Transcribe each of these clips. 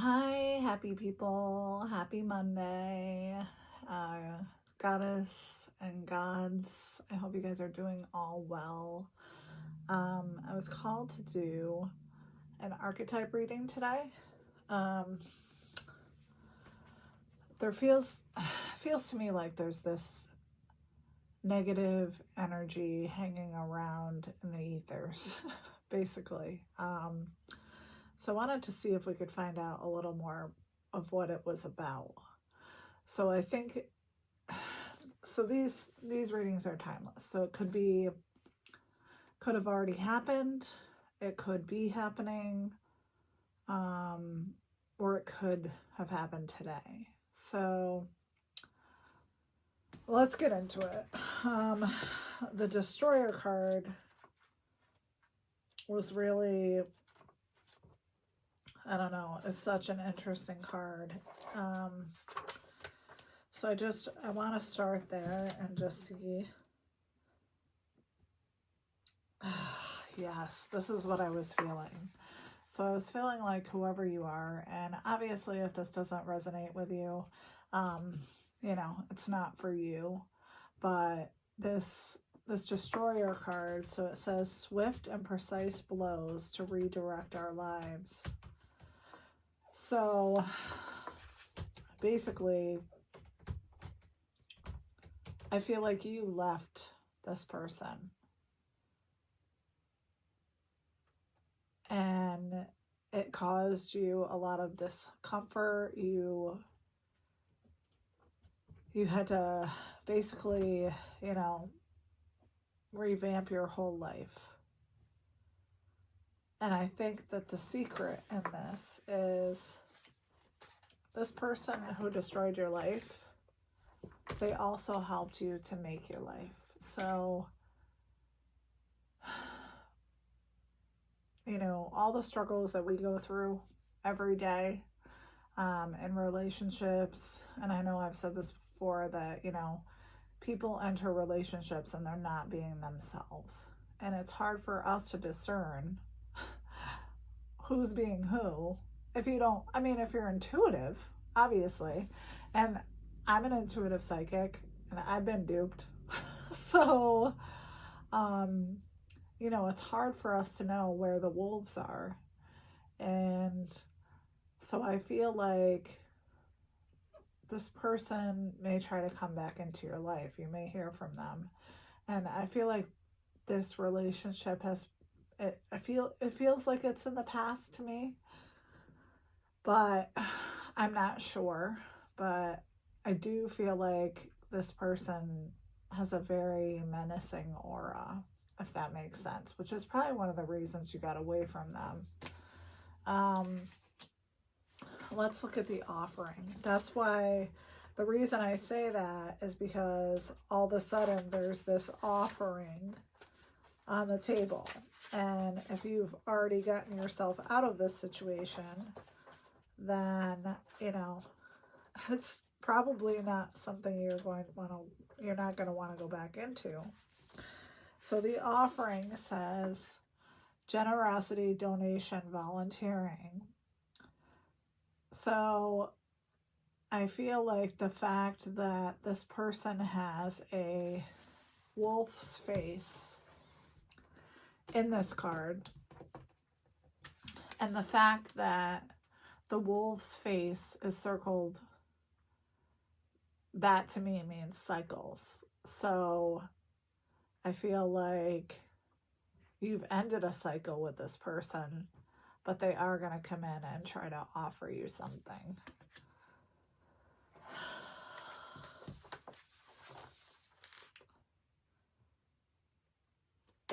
Hi, happy people. Happy Monday. Goddess and gods, I hope you guys are doing all well. I was called to do an archetype reading today. There feels to me like there's this negative energy hanging around in the ethers, basically. So I wanted to see if we could find out a little more of what it was about. So I think these readings are timeless. So it could have already happened, it could be happening, or it could have happened today. So let's get into it. The Destroyer card was really, I don't know, is such an interesting card. So I want to start there and just see. Yes, this is what I was feeling. So I was feeling like whoever you are, and obviously if this doesn't resonate with you, it's not for you. But this Destroyer card, so it says swift and precise blows to redirect our lives. So basically, I feel like you left this person. And it caused you a lot of discomfort. You had to basically, revamp your whole life. And I think that the secret in this is this person who destroyed your life, they also helped you to make your life. So, all the struggles that we go through every day in relationships, and I know I've said this before, that, people enter relationships and they're not being themselves. And it's hard for us to discern who's being who if you're intuitive, obviously. And I'm an intuitive psychic and I've been duped. So, it's hard for us to know where the wolves are. And so I feel like this person may try to come back into your life. You may hear from them. And I feel like this relationship it feels like it's in the past to me. But I'm not sure. But I do feel like this person has a very menacing aura, if that makes sense, which is probably one of the reasons you got away from them. Let's look at the offering. That's why the reason I say that is because all of a sudden there's this offering on the table. And if you've already gotten yourself out of this situation, then, it's probably not something you're not going to want to go back into. So the offering says generosity, donation, volunteering. So I feel like the fact that this person has a wolf's face in this card, and the fact that the wolf's face is circled, that to me means cycles. So I feel like you've ended a cycle with this person, but they are going to come in and try to offer you something.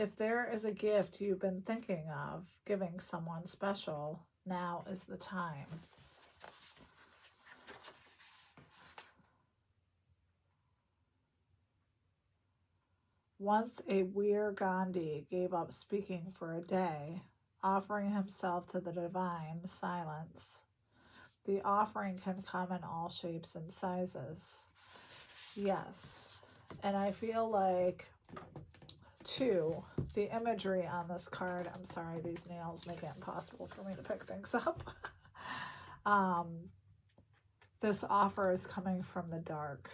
If there is a gift you've been thinking of giving someone special, now is the time. Once a Veer Gandhi gave up speaking for a day, offering himself to the divine silence. The offering can come in all shapes and sizes. Yes. And I feel like, too, the imagery on this card, I'm sorry, these nails make it impossible for me to pick things up. this offer is coming from the dark,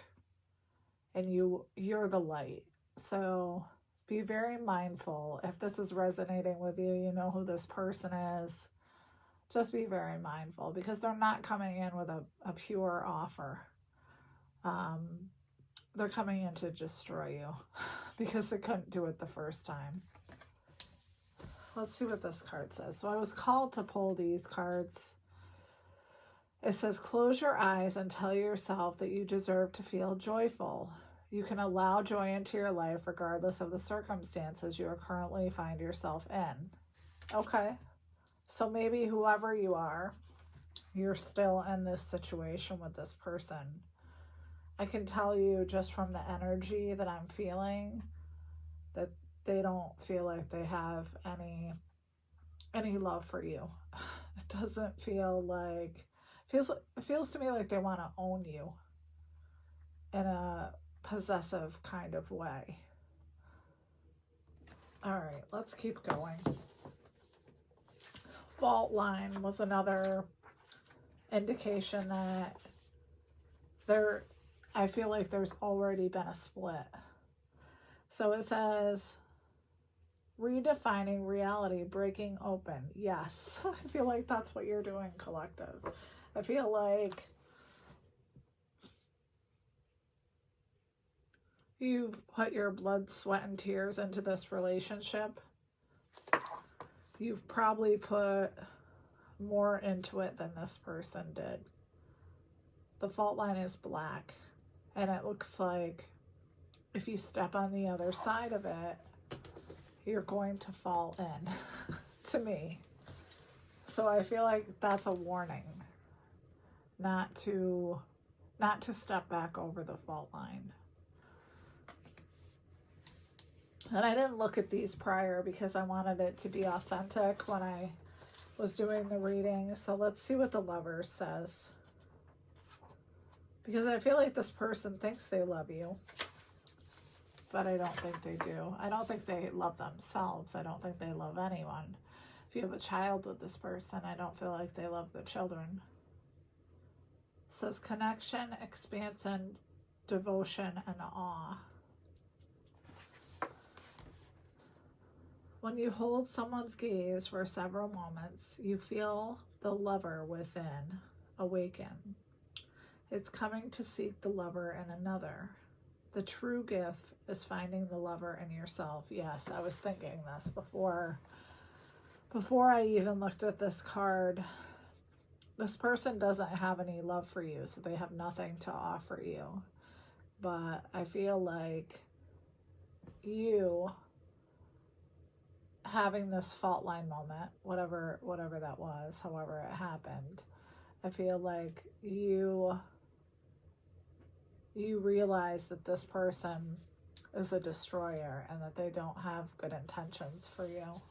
and you're the light. So be very mindful. If this is resonating with you, you know who this person is. Just be very mindful, because they're not coming in with a pure offer. They're coming in to destroy you because they couldn't do it the first time. Let's see what this card says. So I was called to pull these cards. It says, close your eyes and tell yourself that you deserve to feel joyful. You can allow joy into your life regardless of the circumstances you currently find yourself in. Okay. So maybe whoever you are, you're still in this situation with this person. I can tell you just from the energy that I'm feeling that they don't feel like they have any love for you. It doesn't feel like, it feels to me like they want to own you in a possessive kind of way. All right, let's keep going. Fault line was another indication that I feel like there's already been a split. So it says, redefining reality, breaking open. Yes, I feel like that's what you're doing, collective. I feel like you've put your blood, sweat, and tears into this relationship. You've probably put more into it than this person did. The fault line is black, and it looks like if you step on the other side of it, you're going to fall in, to me. So I feel like that's a warning not to step back over the fault line. And I didn't look at these prior because I wanted it to be authentic when I was doing the reading. So let's see what the Lover says. Because I feel like this person thinks they love you, but I don't think they do. I don't think they love themselves. I don't think they love anyone. If you have a child with this person, I don't feel like they love their children. It says connection, expansion, devotion, and awe. When you hold someone's gaze for several moments, you feel the lover within awaken. It's coming to seek the lover in another. The true gift is finding the lover in yourself. Yes, I was thinking this before I even looked at this card. This person doesn't have any love for you, so they have nothing to offer you. But I feel like you having this fault line moment, whatever that was, however it happened, I feel like you realize that this person is a destroyer and that they don't have good intentions for you.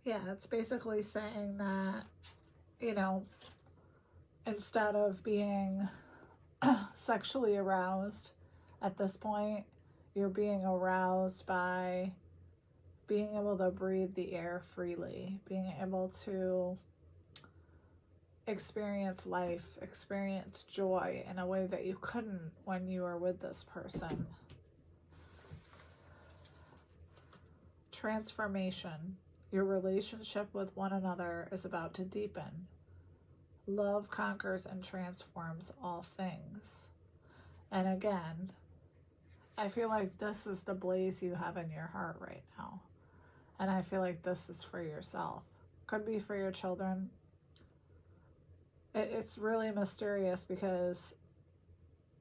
Yeah, it's basically saying that, instead of being sexually aroused at this point, you're being aroused by being able to breathe the air freely, being able to experience life, experience joy in a way that you couldn't when you were with this person. Transformation. Your relationship with one another is about to deepen. Love conquers and transforms all things. And again, I feel like this is the blaze you have in your heart right now. And I feel like this is for yourself. Could be for your children. It's really mysterious because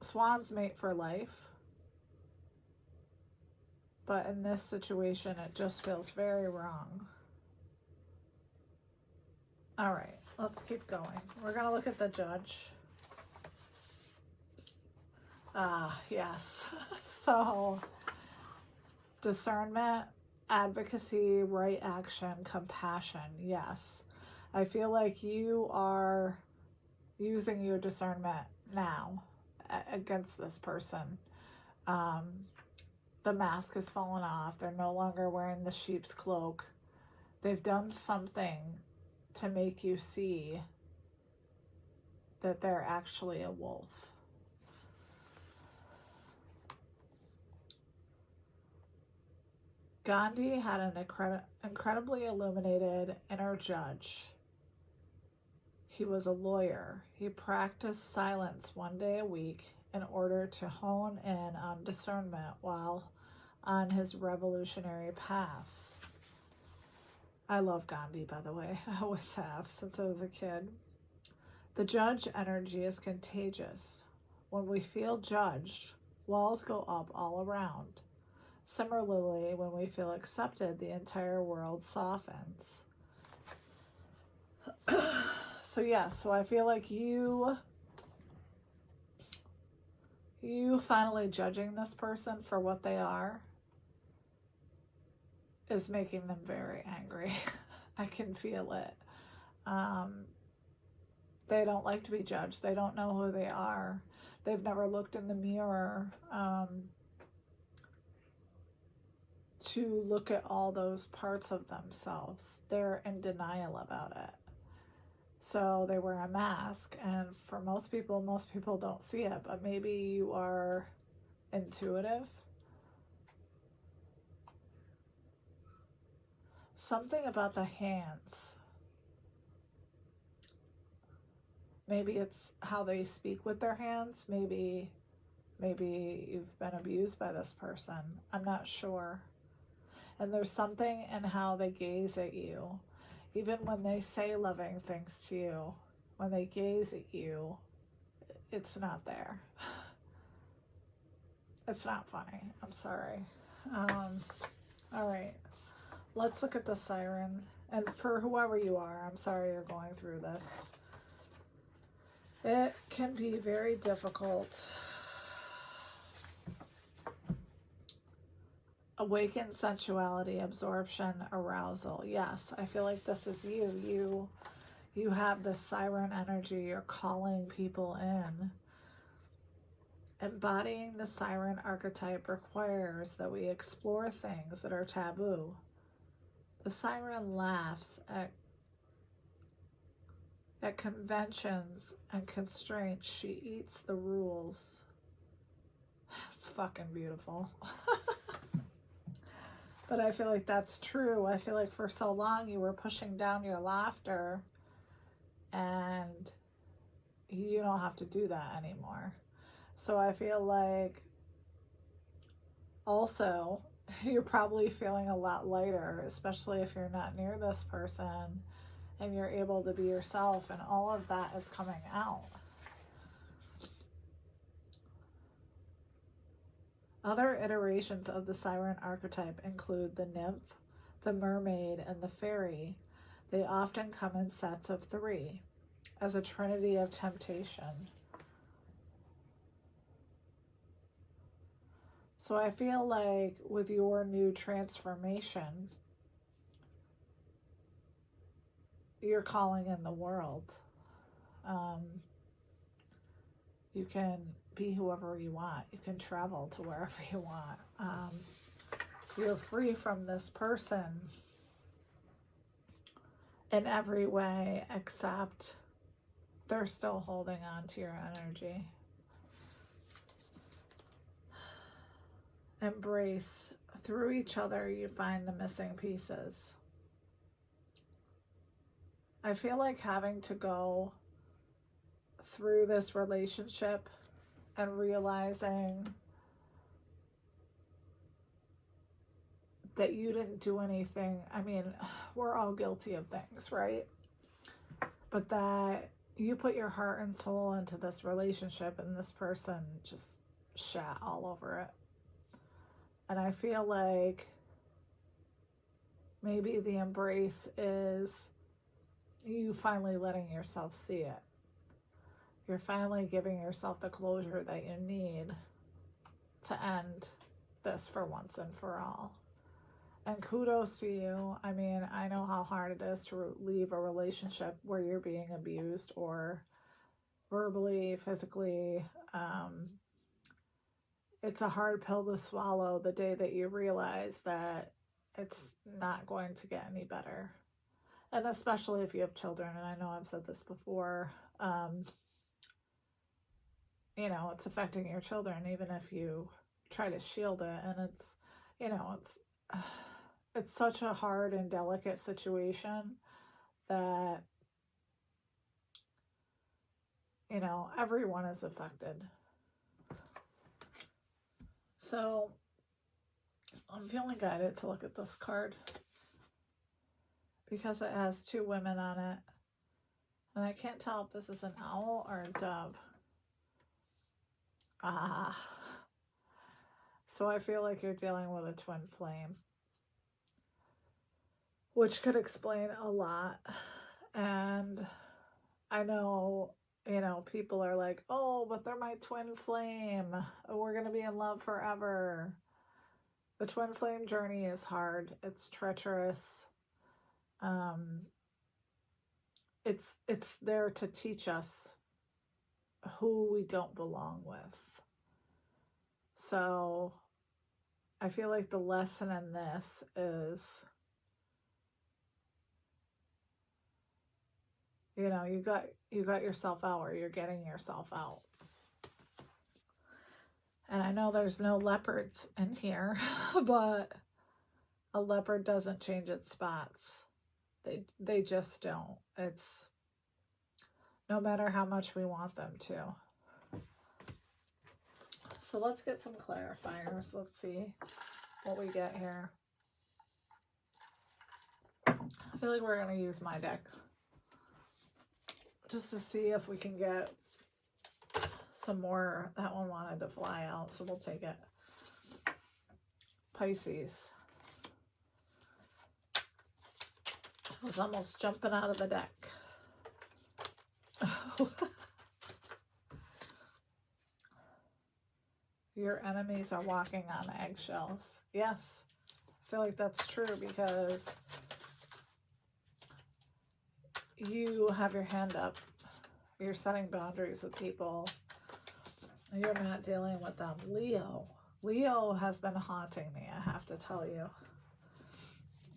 swans mate for life. But in this situation, it just feels very wrong. All right, let's keep going. We're going to look at the Judge. Yes. So, discernment, advocacy, right action, compassion. Yes. I feel like you are using your discernment now against this person. the mask has fallen off. They're no longer wearing the sheep's cloak. They've done something to make you see that they're actually a wolf. Gandhi had an incredibly illuminated inner judge. He was a lawyer. He practiced silence one day a week in order to hone in on discernment while on his revolutionary path. I love Gandhi, by the way. I always have since I was a kid. The judge energy is contagious. When we feel judged, walls go up all around. Similarly, when we feel accepted, the entire world softens. So I feel like you finally judging this person for what they are is making them very angry. I can feel it. They don't like to be judged. They don't know who they are. They've never looked in the mirror to look at all those parts of themselves. They're in denial about it. So they wear a mask, and for most people don't see it, but maybe you are intuitive. Something about the hands. Maybe it's how they speak with their hands. Maybe you've been abused by this person. I'm not sure. And there's something in how they gaze at you. Even when they say loving things to you, when they gaze at you, it's not there. It's not funny. I'm sorry. All right. Let's look at the siren. And for whoever you are, I'm sorry you're going through this. It can be very difficult. Awakened sensuality, absorption, arousal. Yes, I feel like this is you. You have this siren energy. You're calling people in. Embodying the siren archetype requires that we explore things that are taboo. The siren laughs at conventions and constraints. She eats the rules. It's fucking beautiful. But I feel like that's true. I feel like for so long you were pushing down your laughter, and you don't have to do that anymore. So I feel like also you're probably feeling a lot lighter, especially if you're not near this person and you're able to be yourself, and all of that is coming out. Other iterations of the siren archetype include the nymph, the mermaid, and the fairy. They often come in sets of 3 as a trinity of temptation. So I feel like with your new transformation, you're calling in the world. You can be whoever you want. You can travel to wherever you want. You're free from this person in every way, except they're still holding on to your energy. Embrace. Through each other, you find the missing pieces. I feel like having to go through this relationship and realizing that you didn't do anything. I mean, we're all guilty of things, right? But that you put your heart and soul into this relationship, and this person just shat all over it. And I feel like maybe the embrace is you finally letting yourself see it. You're finally giving yourself the closure that you need to end this for once and for all. And kudos to you. I mean, I know how hard it is to leave a relationship where you're being abused or verbally, physically. it's a hard pill to swallow the day that you realize that it's not going to get any better. And especially if you have children, and I know I've said this before, you know, it's affecting your children, even if you try to shield it. And it's, you know, it's such a hard and delicate situation that, you know, everyone is affected. So I'm feeling guided to look at this card because it has two women on it. And I can't tell if this is an owl or a dove. Ah. So I feel like you're dealing with a twin flame, which could explain a lot. And I know, you know, people are like, oh, but they're my twin flame. We're going to be in love forever. The twin flame journey is hard. It's treacherous. It's there to teach us who we don't belong with. So I feel like the lesson in this is, you know, you got yourself out, or you're getting yourself out. And I know there's no leopards in here, but a leopard doesn't change its spots. They just don't. It's no matter how much we want them to. So let's get some clarifiers. Let's see what we get here. I feel like we're going to use my deck just to see if we can get some more. That one wanted to fly out, so we'll take it. Pisces. I was almost jumping out of the deck. Your enemies are walking on eggshells. Yes, I feel like that's true because you have your hand up. You're setting boundaries with people. You're not dealing with them. Leo. Leo has been haunting me, I have to tell you.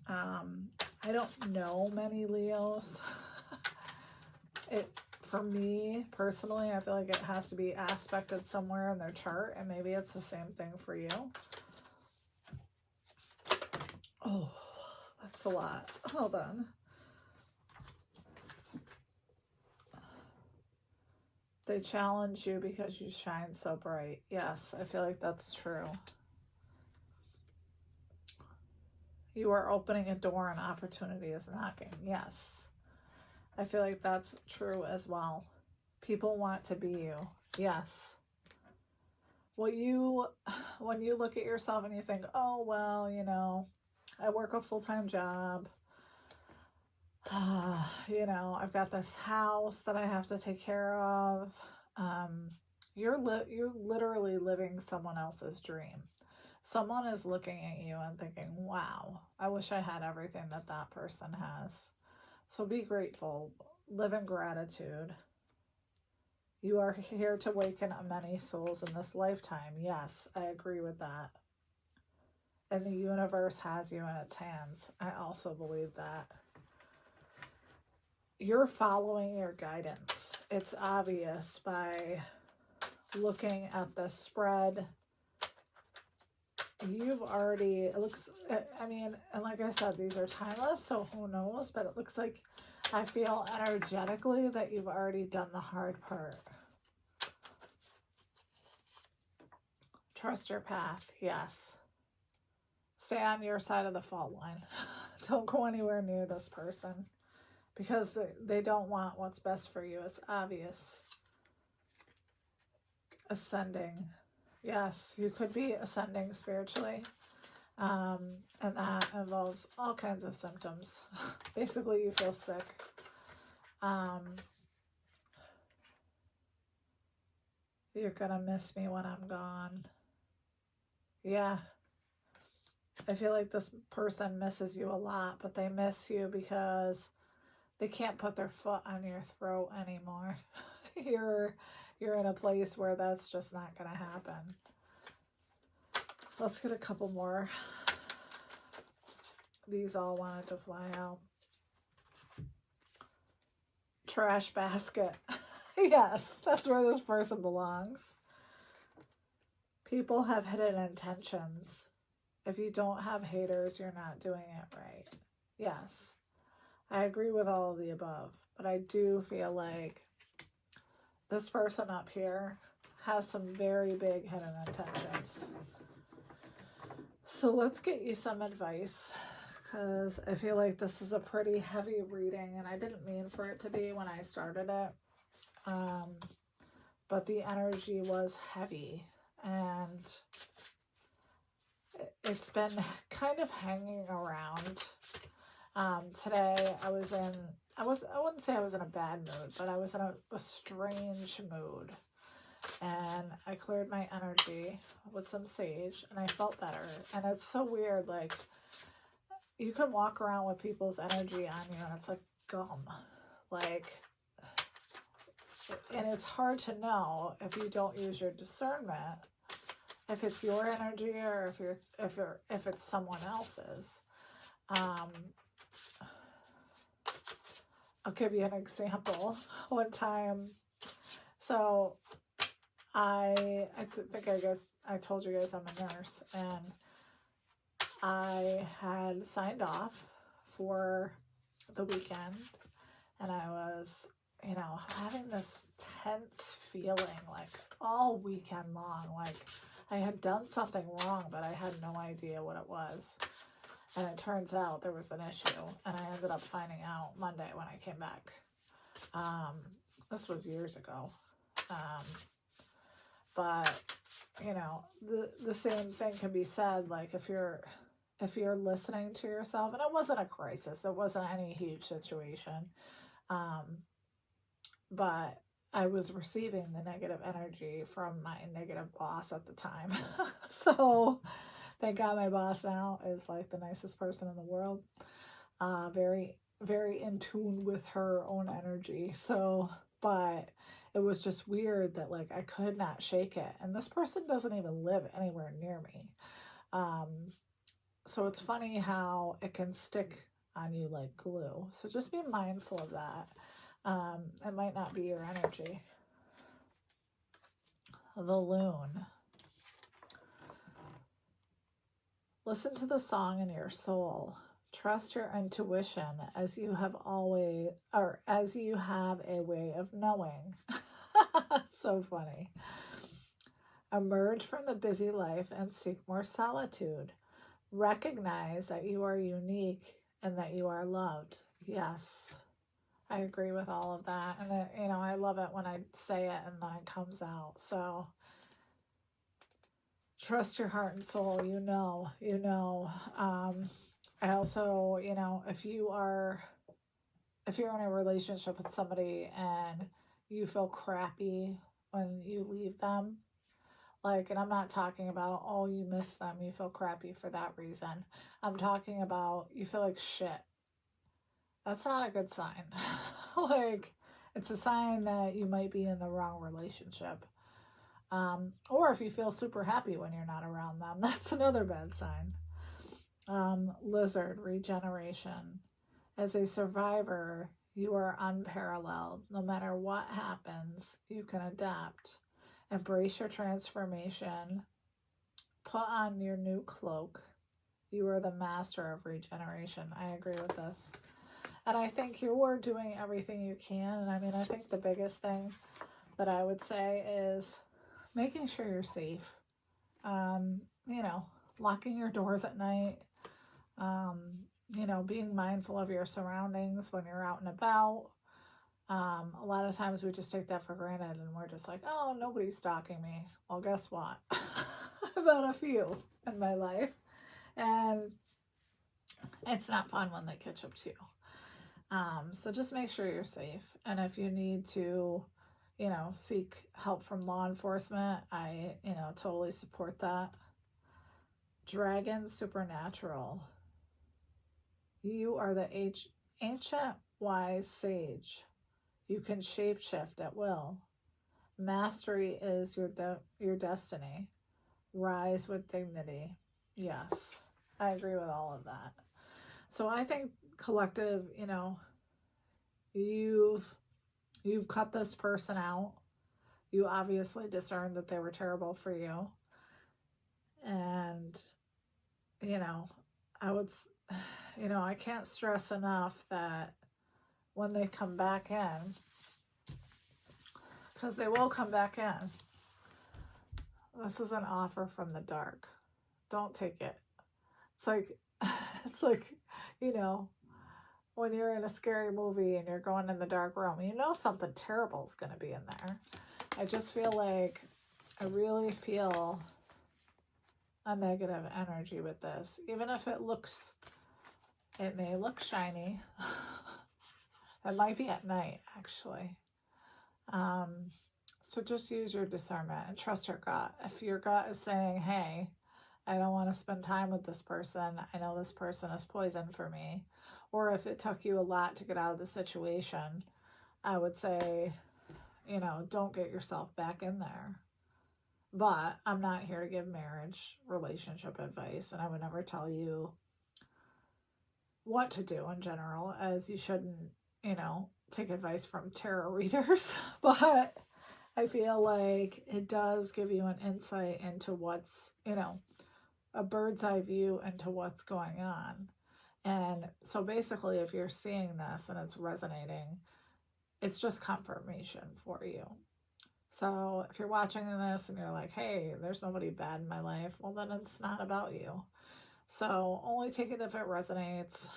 I don't know many Leos. For me, personally, I feel like it has to be aspected somewhere in their chart, and maybe it's the same thing for you. Oh, that's a lot. Hold on. They challenge you because you shine so bright. Yes, I feel like that's true. You are opening a door and opportunity is knocking. Yes. I feel like that's true as well. People want to be you. Yes. When you look at yourself and you think, oh, well, you know, I work a full-time job. You know, I've got this house that I have to take care of. You're literally living someone else's dream. Someone is looking at you and thinking, wow, I wish I had everything that that person has. So be grateful. Live in gratitude. You are here to awaken many souls in this lifetime. Yes, I agree with that. And the universe has you in its hands. I also believe that. You're following your guidance. It's obvious by looking at the spread. You've already, it looks, I mean, and like I said, these are timeless, so who knows, but it looks like, I feel energetically that you've already done the hard part. Trust your path, yes. Stay on your side of the fault line. Don't go anywhere near this person because they don't want what's best for you. It's obvious. Ascending. Yes, you could be ascending spiritually. And that involves all kinds of symptoms. Basically, you feel sick. You're gonna miss me when I'm gone. Yeah. I feel like this person misses you a lot, but they miss you because they can't put their foot on your throat anymore. You're in a place where that's just not gonna happen. Let's get a couple more. These all wanted to fly out. Trash basket. Yes, that's where this person belongs. People have hidden intentions. If you don't have haters, you're not doing it right. Yes, I agree with all of the above, but I do feel like this person up here has some very big hidden intentions. So let's get you some advice, because I feel like this is a pretty heavy reading, and I didn't mean for it to be when I started it. But the energy was heavy, and it's been kind of hanging around. Today I wouldn't say I was in a bad mood, but I was in a strange mood. And I cleared my energy with some sage, and I felt better. And it's so weird, like, you can walk around with people's energy on you, and it's like gum. Like, and it's hard to know if you don't use your discernment, if it's your energy or if it's someone else's. I'll give you an example. One time, so I guess I told you guys I'm a nurse, and I had signed off for the weekend, and I was, having this tense feeling like all weekend long, like I had done something wrong, but I had no idea what it was. And it turns out there was an issue, and I ended up finding out Monday when I came back. This was years ago. But, the same thing can be said, like, if you're listening to yourself, and it wasn't a crisis, it wasn't any huge situation, but I was receiving the negative energy from my negative boss at the time. So thank God my boss now is like the nicest person in the world. Very, very in tune with her own energy. So, but it was just weird that, like, I could not shake it. And this person doesn't even live anywhere near me. So it's funny how it can stick on you like glue. So just be mindful of that. It might not be your energy. The Loon. Listen to the song in your soul. Trust your intuition as you have a way of knowing. So funny. Emerge from the busy life and seek more solitude. Recognize that you are unique and that you are loved. Yes, I agree with all of that. And, I love it when I say it and then it comes out. So trust your heart and soul. I also, if you're in a relationship with somebody and you feel crappy when you leave them, like, and I'm not talking about, oh, you miss them, you feel crappy for that reason. I'm talking about you feel like shit. That's not a good sign. Like, it's a sign that you might be in the wrong relationship. Or if you feel super happy when you're not around them, that's another bad sign. Lizard, regeneration. As a survivor, you are unparalleled. No matter what happens, you can adapt. Embrace your transformation. Put on your new cloak. You are the master of regeneration. I agree with this. And I think you are doing everything you can. And I think the biggest thing that I would say is making sure you're safe. Locking your doors at night. Being mindful of your surroundings when you're out and about. A lot of times we just take that for granted and we're just like, oh, nobody's stalking me. Well, guess what? I've had a few in my life, and it's not fun when they catch up to you. So just make sure you're safe. And if you need to, seek help from law enforcement, I, totally support that. Dragon supernatural. You are the ancient wise sage. You can shapeshift at will. Mastery is your destiny. rise with dignity. Yes, I agree with all of that. So I think collective, you've cut this person out. You obviously discerned that they were terrible for you. And, you know, I would, I can't stress enough that when they come back in, because they will come back in, this is an offer from the dark. Don't take it. It's like, it's like, you know, when you're in a scary movie and you're going in the dark room, something terrible is going to be in there. I just feel like, I really feel a negative energy with this. Even if it may look shiny. It might be at night, actually. So just use your discernment and trust your gut. If your gut is saying, hey, I don't want to spend time with this person, I know this person is poison for me, or if it took you a lot to get out of the situation, I would say, don't get yourself back in there. But I'm not here to give marriage, relationship advice, and I would never tell you what to do in general, as you shouldn't, take advice from tarot readers. But I feel like it does give you an insight into what's, a bird's eye view into what's going on. And so basically, if you're seeing this and it's resonating, it's just confirmation for you. So if you're watching this and you're like, hey, there's nobody bad in my life, well, then it's not about you. So only take it if it resonates.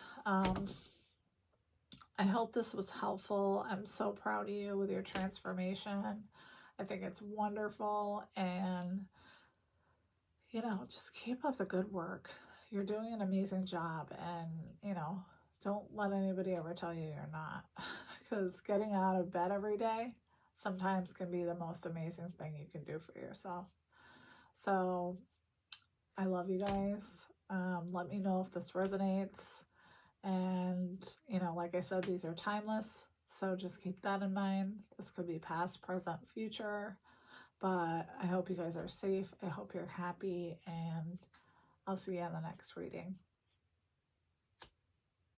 I hope this was helpful. I'm so proud of you with your transformation. I think it's wonderful. And, just keep up the good work. You're doing an amazing job. And, don't let anybody ever tell you you're not. Because getting out of bed every day sometimes can be the most amazing thing you can do for yourself. So I love you guys. Let me know if this resonates. And, like I said, these are timeless. So just keep that in mind. This could be past, present, future. But I hope you guys are safe. I hope you're happy. And I'll see you in the next reading.